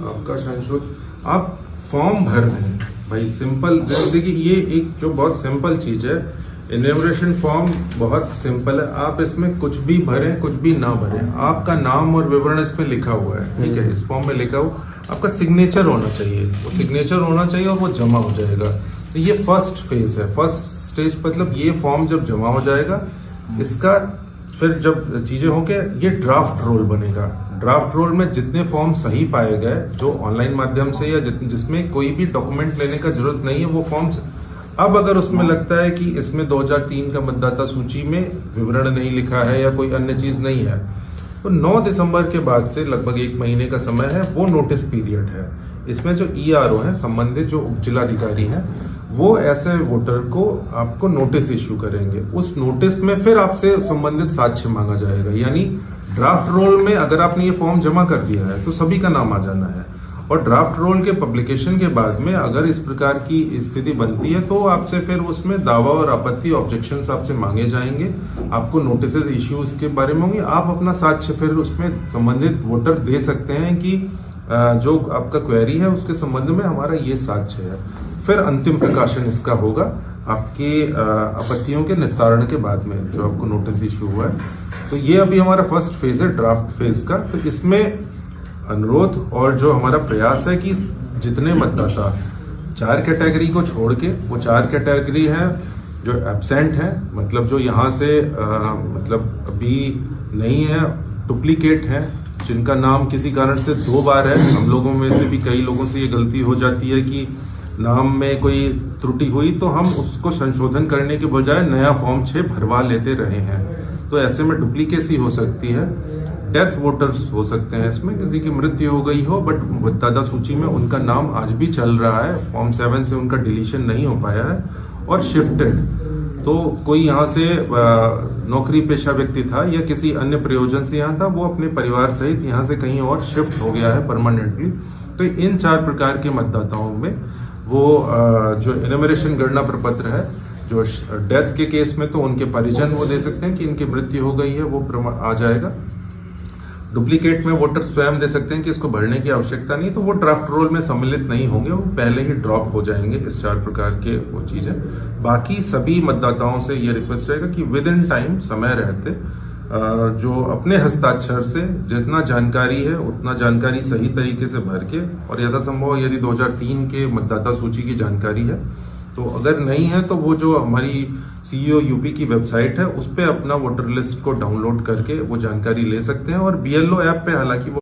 आपका संशोधन आप फॉर्म भर रहे हैं भाई, सिंपल। देखिए ये एक जो बहुत सिंपल चीज है, इन्यूमरेशन फॉर्म बहुत सिंपल है। आप इसमें कुछ भी भरें कुछ भी ना भरें, आपका नाम और विवरण इसमें लिखा हुआ है, ठीक है, इस फॉर्म में लिखा हुआ, आपका सिग्नेचर होना चाहिए, वो सिग्नेचर होना चाहिए और वो जमा हो जाएगा। तो ये फर्स्ट फेज है, फर्स्ट स्टेज। मतलब ये फॉर्म जब जमा हो जाएगा, इसका फिर जब चीजें होंगे, ये ड्राफ्ट रोल बनेगा। ड्राफ्ट रोल में जितने फॉर्म सही पाए गए, जो ऑनलाइन माध्यम से या जिसमें कोई भी डॉक्यूमेंट लेने का जरूरत नहीं है, वो फॉर्म्स, अब अगर उसमें लगता है कि इसमें 2003 का मतदाता सूची में विवरण नहीं लिखा है या कोई अन्य चीज नहीं है, तो 9 दिसंबर के बाद से लगभग 1 महीने का समय है, वो नोटिस पीरियड है। इसमें जो ईआरओ है, संबंधित जो उप जिलाधिकारी है, वो ऐसे वोटर को आपको नोटिस इश्यू करेंगे। उस नोटिस में फिर आपसे संबंधित साक्ष्य मांगा जाएगा। यानी ड्राफ्ट रोल में अगर आपने ये फॉर्म जमा कर दिया है तो सभी का नाम आ जाना है, और ड्राफ्ट रोल के पब्लिकेशन के बाद में अगर इस प्रकार की स्थिति बनती है तो आपसे फिर उसमें दावा और आपत्ति, ऑब्जेक्शंस आपसे मांगे जाएंगे, आपको नोटिस इश्यू इसके बारे में होंगे। आप अपना साक्ष्य फिर उसमें संबंधित वोटर दे सकते हैं कि जो आपका क्वेरी है उसके संबंध में हमारा ये साक्ष्य है। फिर अंतिम प्रकाशन इसका होगा आपके आपत्तियों के निस्तारण के बाद में, जो आपको नोटिस इश्यू हुआ है। तो ये अभी हमारा फर्स्ट फेज है ड्राफ्ट फेज का। तो इसमें अनुरोध और जो हमारा प्रयास है कि जितने मतदाता 4 कैटेगरी को छोड़ के, वो 4 कैटेगरी है जो एब्सेंट है, मतलब जो यहाँ से मतलब अभी नहीं है, डुप्लीकेट है, जिनका नाम किसी कारण से 2 बार है। हम लोगों में से भी कई लोगों से ये गलती हो जाती है कि नाम में कोई त्रुटि हुई तो हम उसको संशोधन करने के बजाय नया फॉर्म 6 भरवा लेते रहे हैं। तो ऐसे में डुप्लीकेसी हो सकती है। डेथ वोटर्स हो सकते हैं, इसमें किसी की मृत्यु हो गई हो बट मतदाता सूची में उनका नाम आज भी चल रहा है, फॉर्म 7 से उनका डिलीशन नहीं हो पाया है। और शिफ्टेड, तो कोई यहाँ से नौकरी पेशा व्यक्ति था या किसी अन्य प्रयोजन से यहाँ था, वो अपने परिवार सहित यहाँ से कहीं और शिफ्ट हो गया है परमानेंटली। तो इन 4 प्रकार के मतदाताओं में वो जो इन्यूमरेशन गणना प्रपत्र है, जो डेथ के केस में तो उनके परिजन वो दे सकते हैं कि इनकी मृत्यु हो गई है, वो आ जाएगा। डुप्लीकेट में वोटर स्वयं दे सकते हैं कि इसको भरने की आवश्यकता नहीं, तो वो ड्राफ्ट रोल में सम्मिलित नहीं होंगे, वो पहले ही ड्रॉप हो जाएंगे। इस 4 प्रकार के वो चीजें। बाकी सभी मतदाताओं से ये रिक्वेस्ट रहेगा कि विद इन टाइम, समय रहते, जो अपने हस्ताक्षर से जितना जानकारी है उतना जानकारी सही तरीके से भर के, और यथासंभव यदि 2003 के मतदाता सूची की जानकारी है तो अगर नहीं है तो वो जो हमारी सीईओ यूपी की वेबसाइट है उस पे अपना वोटर लिस्ट को डाउनलोड करके वो जानकारी ले सकते हैं। और बीएलओ ऐप पे हालांकि वो